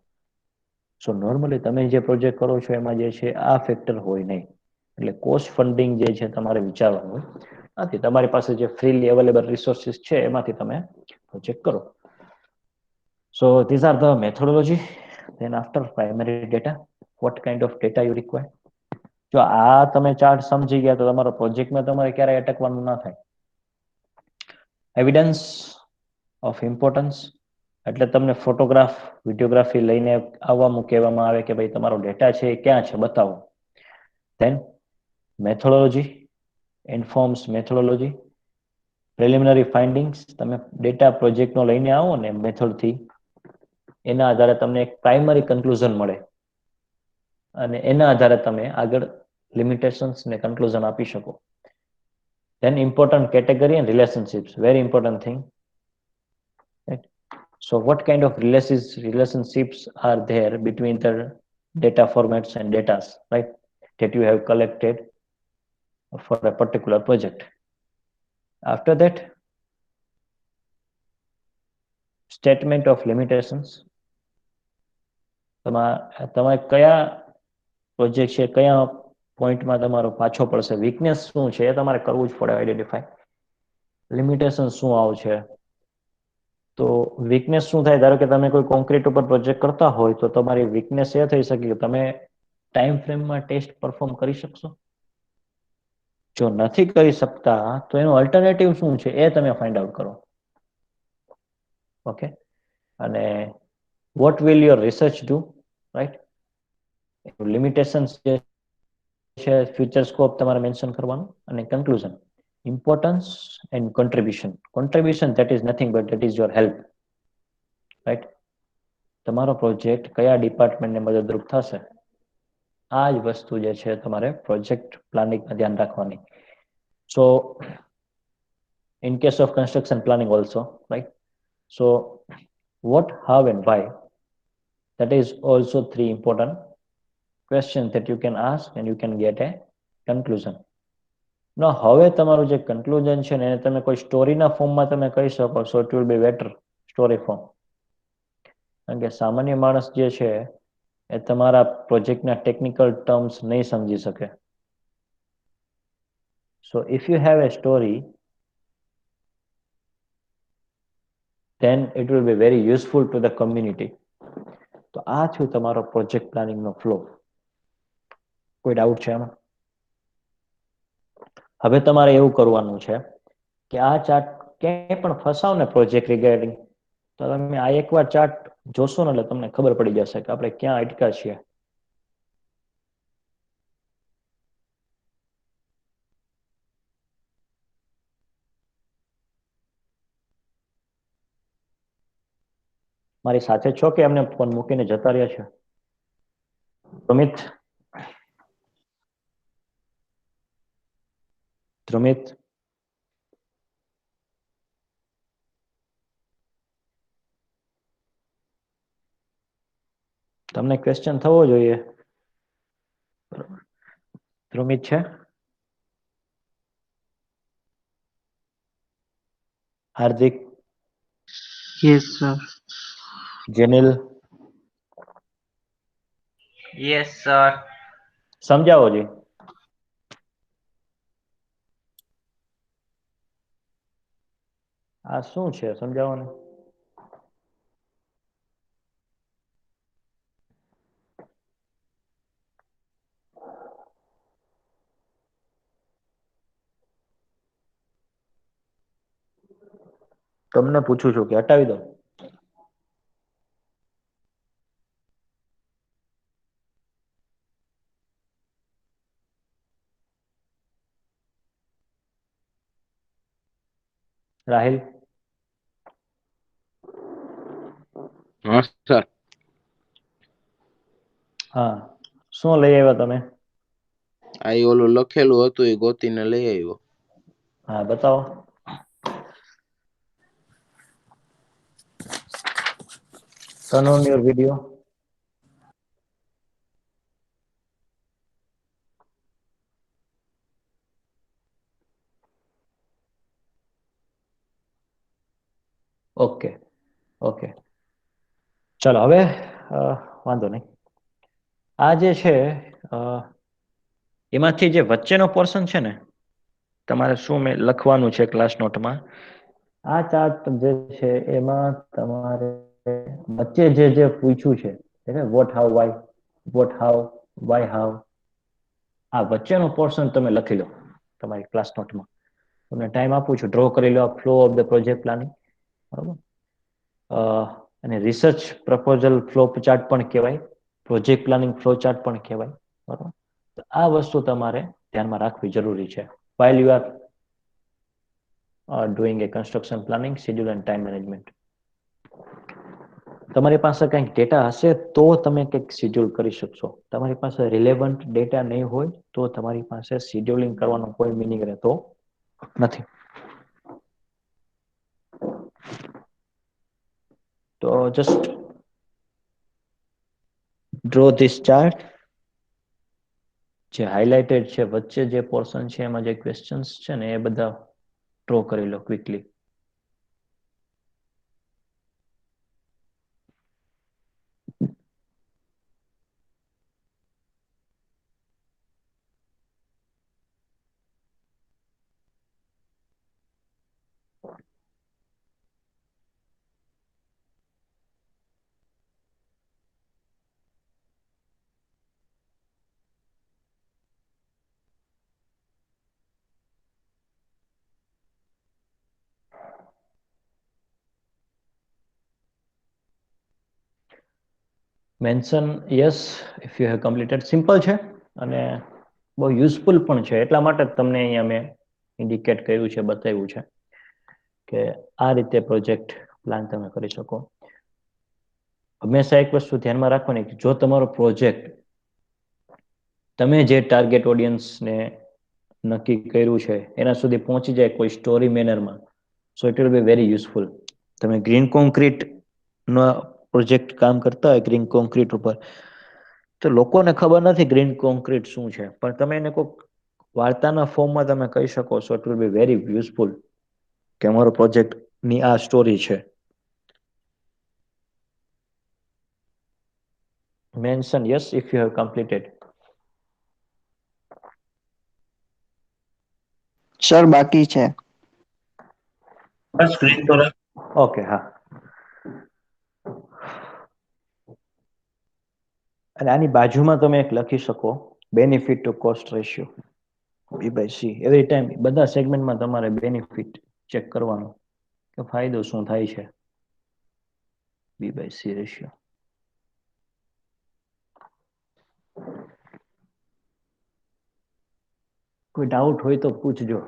So normally તમે જે પ્રોજેક્ટ કરો છો એમાં જે છે આ ફેક્ટર હોય નહીં, એટલે કોસ્ટ ફંડિંગ જે છે તમારે વિચારવાનું નથી. તમારી પાસે જે ફ્રીલી અવેલેબલ રિસોર્સિસ છે એમાંથી તમે પ્રોજેક્ટ કરો. So these are the methodology. Then after primary data, what kind of data you require. જો આ તમે ચાર્ટ સમજી ગયા તો તમારા પ્રોજેક્ટમાં તમારે ક્યારે અટકવાનું ના થાય. એવિડન્સ ઓફ ઇમ્પોર્ટન્સ, એટલે તમને ફોટોગ્રાફ, વિડીયોગ્રાફી લઈને આવવાનું કહેવામાં આવે કે ભાઈ તમારો ડેટા છે એ ક્યાં છે બતાવો. Then methodology, informs methodology. Preliminary findings, તમે ડેટા પ્રોજેક્ટનો લઈને આવો ને મેથડથી, એના આધારે તમને એક પ્રાઇમરી કન્ક્લુઝન મળે અને એના આધારે તમે આગળ લિમિટેશન્સ ને કન્ક્લુઝન આપી શકો. Then important category and relationships, very important thing, right? So what kind of relationships are there between the data formats and datas, right, that you have collected for a particular project. After that, statement of limitations. તમારે કયા project છે કયા પોઈન્ટમાં તમારો પાછો પડશે, weakness શું છે એ તમારે કરવું જ પડે આઈડેન્ટિફાય. લિમિટેશન શું આવશે, તો વીકનેસ શું થાય? ધારો કે તમે કોઈ કોન્ક્રીટ ઉપર પ્રોજેક્ટ કરતા હોય તો તમારી વીકનેસ એ થઈ શકે કે તમે ટાઈમ ફ્રેમમાં ટેસ્ટ પરફોર્મ કરી શકશો? જો નથી કરી શકતા તો એનું અલ્ટરનેટિવ શું છે એ તમે ફાઇન્ડ આઉટ કરો. ઓકે, અને what will your research do, right? Limitations જે છે, ફ્યુચર સ્કોપ તમારે મેન્શન કરવાનું, અને conclusion, importance and contribution. Contribution that is nothing but that is your help, right? તમારો પ્રોજેક્ટ કયા ડિપાર્ટમેન્ટને મદદરૂપ થશે, આ જ વસ્તુ જે છે તમારે પ્રોજેક્ટ પ્લાનિંગમાં ધ્યાન રાખવાની. સો in case of construction planning also, right? So what, how and why, that is also three important questions that you can ask and you can get a conclusion. Now હવે તમારું જે કન્ક્લુઝન છે ને એને તમે કોઈ સ્ટોરીના ફોર્મમાં તમે કહી શકો, so it will be better story form. કારણ કે સામાન્ય માણસ જે છે એ તમારા પ્રોજેક્ટના ટેકનિકલ ટર્મ્સ નહીં સમજી શકે. So if you have a story, then it will be very useful to the community. તો આ થયું તમારો પ્રોજેક્ટ પ્લાનિંગનો ફ્લો. કોઈ ડાઉટ છે આમાં? હવે તમારે એવું કરવાનું છે કે આ ચાર્ટ ક્યાંય પણ ફસાવ ને પ્રોજેક્ટ રિગાર્ડિંગ, તો તમે આ એકવાર ચાર્ટ જોશો ને એટલે તમને ખબર પડી જશે કે આપણે ક્યાં અટક્યા છીએ. મારી સાથે છો કે એમને ફોન મૂકીને જતા રહ્યા છે? ધ્રુમિત, ધ્રુમિત, તમને ક્વેશ્ચન થવો જોઈએ. ધ્રુમિત છે? Hardik? Yes sir. Jenil? Yes sir. સમજાવો જી. આ શું છે સમજાવો ને. તમને પૂછું છું કે હટાવી દો? રાહિલ? હા સર. હા, શું લઈ આવ્યા તમે? આ ઈ ઓલું લખેલું હતું એ ગોતીને લઈ આવ્યો. હા, બતાવો. Turn on your video. Okay okay, ચાલો હવે વાંધો નહીં. આ જે છે એમાંથી જે વચ્ચેનો પોર્શન છે ને, તમારે શું મેં લખવાનું છે ક્લાસ નોટમાં, આ ચાર્ટ જે છે એમાં તમારે વચ્ચે જે જે પૂછ્યું છે, what how why, what how why how, આ વચ્ચેનો પોર્શન તમે લખી લો તમારી ક્લાસ નોટમાં. તમને ટાઈમ આપું છું, ડ્રો કરી લો flow of the project planning, બરાબર? અને રિસર્ચ પ્રપોઝલ ફ્લો ચાર્ટ પણ કહેવાય, પ્રોજેક્ટ પ્લાનિંગ ફ્લો ચાર્ટ પણ કહેવાય, બરાબર? તો આ વસ્તુ તમારે ધ્યાનમાં રાખવી જરૂરી છે while you are doing a construction planning, schedule and time management. તમારી પાસે કંઈક ડેટા હશે તો તમે કંઈક શેડ્યુલ કરી શકશો. તમારી પાસે રિલેવન્ટ ડેટા નહીં હોય તો તમારી પાસે શેડ્યુલિંગ કરવાનો કોઈ મિનિંગ રહેતો નથી. તો જસ્ટ ડ્રો ધીસ ચાર્ટ. જે હાઇલાઇટેડ છે વચ્ચે જે પોર્શન છે એમાં જે ક્વેશ્ચન્સ છે ને એ બધા ડ્રો કરી લો quickly. Mention yes if you have completed. Simple છે અને બહુ યુઝફુલ પણ છે, એટલા માટે જ તમને અહીંયા મેં ઇન્ડિકેટ કર્યું છે, બતાવ્યું છે કે આ રીતે પ્રોજેક્ટ પ્લાન તમે કરી શકો. હંમેશા એક વસ્તુ ધ્યાનમાં રાખવાની કે જો તમારો પ્રોજેક્ટ તમે જે ટાર્ગેટ ઓડિયન્સને નક્કી કર્યું છે એના સુધી પહોંચી જાય કોઈ સ્ટોરી મેનરમાં, so it will be very useful. તમે ગ્રીન કોન્ક્રીટનો પ્રોજેક્ટ કામ કરતા હોય ગ્રીન કોન્ક્રીટ ઉપર, તો લોકોને ખબર નથી ગ્રીન કોન્ક્રીટ શું છે, પણ તમે એને કોઈક વાર્તાના ફોર્મમાં તમે કહી શકો છો, it will be very useful કે અમારો પ્રોજેક્ટની આ સ્ટોરી છે. Mention yes if you have completed. Sir બાકી છે. બસ સ્ક્રીન તો ઓકે, હા. અને આની બાજુમાં તમે એક લખી શકો benefit to cost ratio B/C. Every time બધા સેગમેન્ટમાં તમારે બેનિફિટ ચેક કરવાનું કે ફાયદો શું થાય છે. B/C ratio. કોઈ ડાઉટ હોય તો પૂછજો.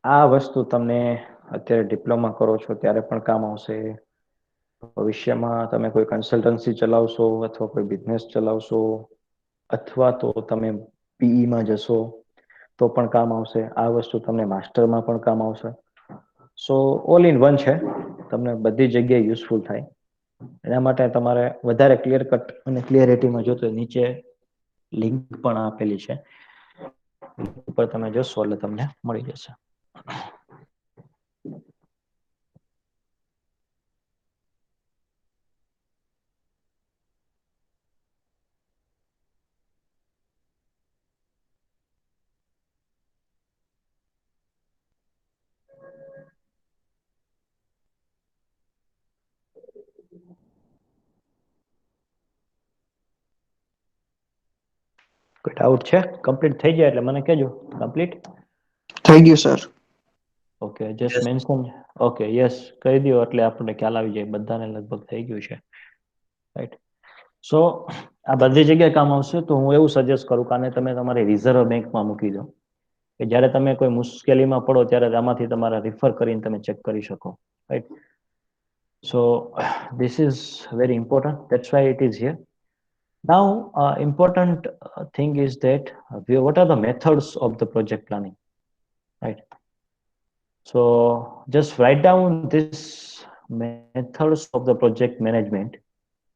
આ વસ્તુ તમને અત્યારે ડિપ્લોમા કરો છો ત્યારે પણ કામ આવશે. ભવિષ્યમાં તમે કોઈ કન્સલ્ટન્સી ચલાવશો અથવા કોઈ બિઝનેસ ચલાવશો અથવા તો તમે PEમાં જશો તો પણ કામ આવશે. આ વસ્તુ તમને માસ્ટરમાં પણ કામ આવશે. સો ઓલ ઇન વન છે, તમને બધી જગ્યાએ યુઝફુલ થાય. એના માટે તમારે વધારે ક્લિયર કટ અને ક્લિયરિટીમાં જોતો નીચે લિંક પણ આપેલી છે, ઉપર તમે જોશો એટલે તમને મળી જશે. કોઈ ડાઉટ છે? કમ્પ્લીટ થઈ જાય એટલે મને કહેજો. કમ્પ્લીટ થઈ ગયું sir. Okay, just mention okay yes કહી દો એટલે આપણને ખ્યાલ આવી જાય. બધાને લગભગ થઈ ગયું છે, રાઈટ? સો આ બધી જગ્યાએ કામ આવશે. તો હું એવું સજેસ્ટ કરું કે આને તમે તમારી રિઝર્વ બેંકમાં મૂકી દો કે જ્યારે તમે કોઈ મુશ્કેલીમાં પડો ત્યારે આમાંથી તમારા રિફર કરીને તમે ચેક કરી શકો, right? So this is very important, that's why it is here. Now important thing is that what are the methods of the project planning, right? So just write down this methods of the project management,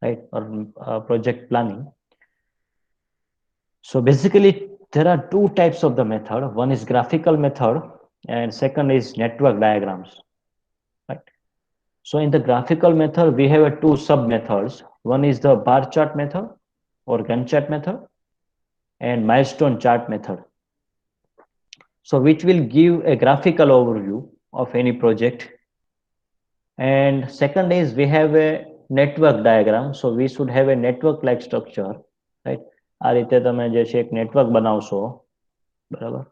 right, or project planning. So basically there are two types of the method. One is graphical method and second is network diagrams, right? So in the graphical method we have two sub methods. One is the bar chart method or Gantt chart method and milestone chart method. So which will give a graphical overview of any project. And second is we have a network diagram. So we should have a network like structure, right? આ રીતે તમે જે છે એક network બનાવશો, બરાબર?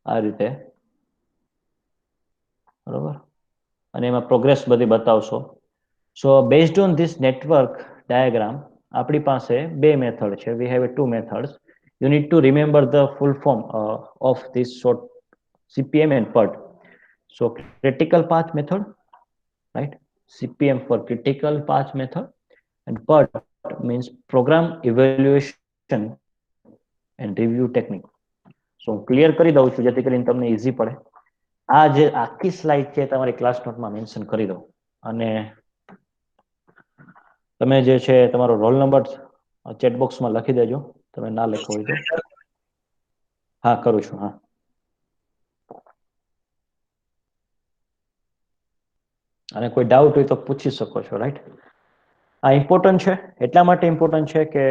આ રીતે, બરાબર? અને એમાં પ્રોગ્રેસ બધી બતાવશો. So based on this network diagram આપણી પાસે બે મેથડ છે. We have two methods. You need to remember the full form of this short CPM and PERT. So critical path method, right? CPM for critical path method and PERT means program evaluation and review technique. So clear કરી દઉં છું જેથી કરીને તમને easy પડે. આ જે આખી સ્લાઇડ છે તમારી ક્લાસ નોટમાં મેન્શન કરી દો અને તમે જે છે તમારો રોલ નંબર ચેટ બોક્સમાં લખી દેજો, તમે ના લખો હોય તો. હા કરું છું. હા, અને કોઈ ડાઉટ હોય તો પૂછી શકો છો, રાઈટ? આ ઇમ્પોર્ટન્ટ છે, એટલા માટે ઇમ્પોર્ટન્ટ છે કે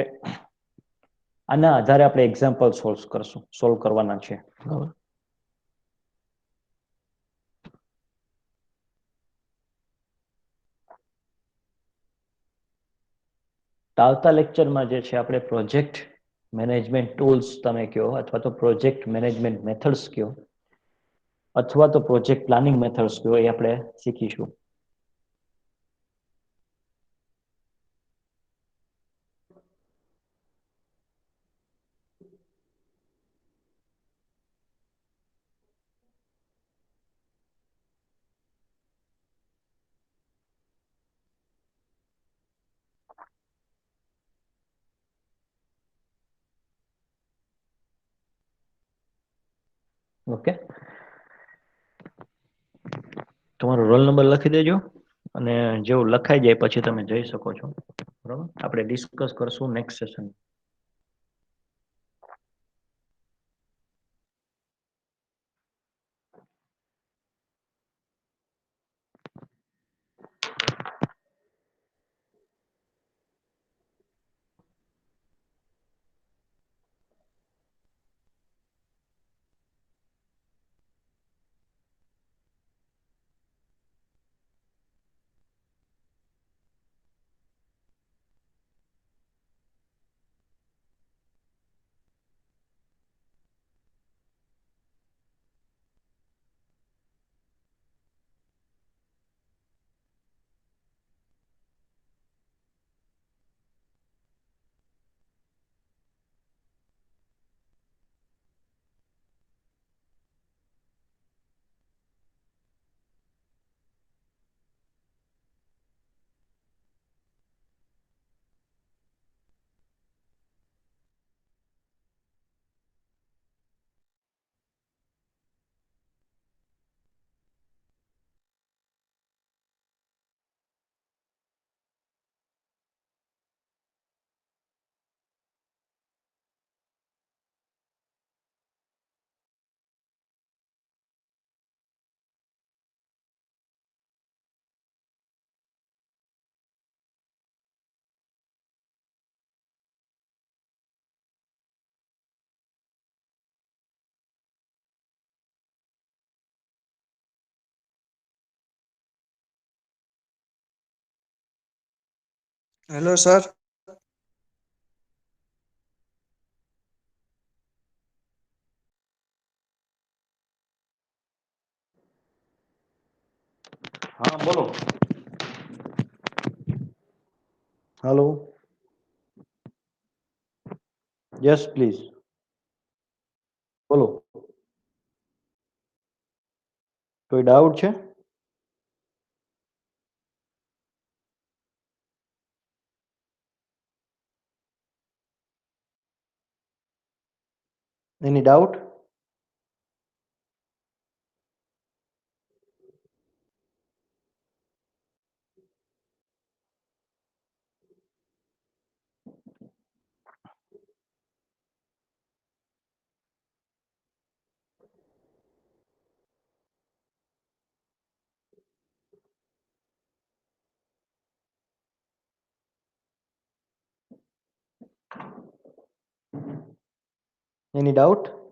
આના આધારે આપણે એક્ઝામ્પલ સોલ્વ કરવાના છે, બરાબર? આવતા લેક્ચરમાં જે છે આપણે પ્રોજેક્ટ મેનેજમેન્ટ ટૂલ્સ તમે કહો અથવા તો પ્રોજેક્ટ મેનેજમેન્ટ મેથડ્સ કહો, અથવા તો પ્રોજેક્ટ પ્લાનિંગ મેથડ્સ કયો એ આપણે શીખીશું. ઓકે, તમારો રોલ નંબર લખી દેજો અને જેવું લખાઈ જાય પછી તમે જઈ શકો છો. બરાબર, આપણે ડિસ્કસ કરશું નેક્સ્ટ સેશન. Hello, sir. હા બોલો. હેલો, યસ પ્લીઝ બોલો. કોઈ ડાઉટ છે? એની ડાઉટ? Any doubt?